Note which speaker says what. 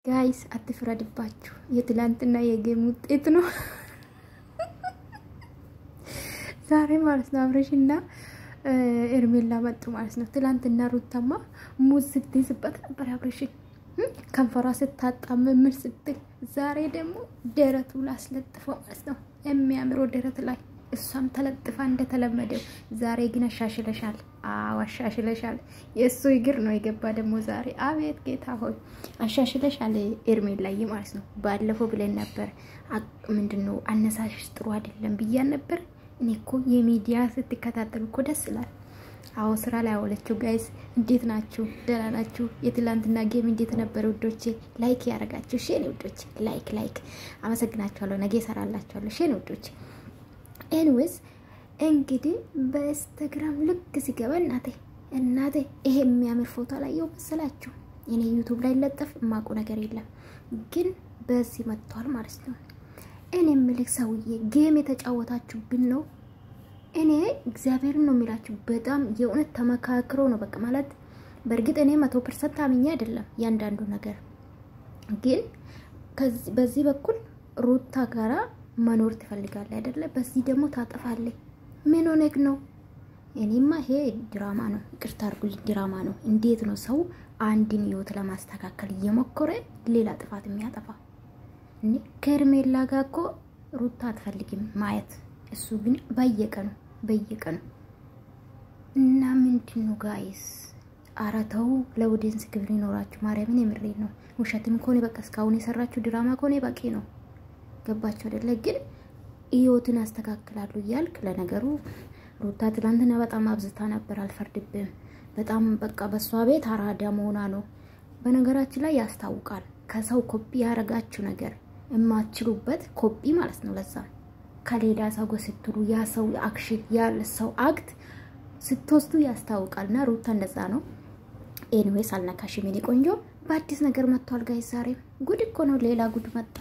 Speaker 1: ጋይስ አትፍረድባችሁ የትላንትና የጌም ውጤት ነው ዛሬ ማለት ነው አብረሽና ኤርሜላ መጡ ማለት ነው ትላንትና ሩታማ ሙዝ ስትይዝበት ነበር አብረሽ ከንፈሯ ስታጣምም ስትል ዛሬ ደግሞ ደረቱ ላስለጥፈው ማለት ነው የሚያምረው ደረት ላይ እሷም ተለጥፋ እንደተለመደው ዛሬ ግን አሻሽለሻል አዋሻሽለሻል የሱ ይግር ነው የገባ ደግሞ ዛሬ አቤት ጌታ ሆይ አሻሽለሻል ኤርሜላ ማለት ነው ባለፈው ብለን ነበር ምንድነው አነሳሽስ ጥሩ አይደለም ብያን ነበር እኔኮ የሚዲያ ስትከታተሉ እኮ ደስ ይላል አው ስራ ላይ አወለችው ጋይስ እንዴት ናችሁ ደህና ናችሁ የትላንትና ጌም እንዴት ነበር ወዶቼ ላይክ ያረጋችሁ ሼር ወዶቼ ላይክ አመሰግናችኋለሁ ነገ ሰራላችኋለሁ ሼር ወዶቼ ኤኒዌይስ እንግዲህ በኢንስታግራም ልክ ሲገባ እናቴ ይሄ የሚያምር ፎቶ ላይ ይወሰላችሁ እኔ ዩቲዩብ ላይ ለጥፍ ማቆ ነገር የለም ግን በዚህ መጥቷል ማለት ነው እኔ ምልክ ሰውዬ ጌም የተጫወታችሁብን ነው እኔ እግዚአብሔር ነው የሚላችሁ በጣም የእውነት ተመካክሮ ነው በቃ ማለት በርግጥ እኔ 100% አምኜ አይደለም ያንዳንዱ ነገር ግን በዚህ በኩል ሩታ ጋራ መኖር ትፈልጋለህ አይደለ በዚህ ደግሞ ታጠፋለህ ምን ሆነክ ነው እኔማ ይሄ ድራማ ነው ይቅርታ አርጉልኝ ድራማ ነው እንዴት ነው ሰው አንድን ህይወት ለማስተካከል እየሞከረ ሌላ ጥፋት የሚያጠፋ እኔ ከርሜላ ጋር እኮ ሩታ አትፈልግም ማየት እሱ ግን በየቀኑ እና ምንድነው ጋይስ አራተው ለኦዲየንስ ክብር ይኖራችሁ ማርያምን የምሬት ነው ውሸትም ኮኔ በቃ እስካሁን የሰራችሁ ድራማ ኮኔ በቂ ነው ገባችሁ አይደለ ግን ህይወትን አስተካክላሉ ይያልክ ለነገሩ ሩታ ትላንትና በጣም አብዝታ ነበር አልፈርድብም በጣም በቃ በሷ ቤት አራዳ መሆና ነው በነገራችን ላይ ያስታውቃል ከሰው ኮፒ ያረጋችሁ ነገር እማትችሉበት ኮፒ ማለት ነው ለዛ ከሌላ ሰው ጋር ስትሩ ያ ሰው አክሽን ያለ ሰው አክት ስትወስዱ ያስታውቃልና ሩታ እንደዛ ነው ኤኒዌይስ አልነካሽም የኔ ቆንጆ በአዲስ ነገር መጥቷል ጋይስ ዛሬ ጉድ እኮ ነው ሌላ ጉድ መጣ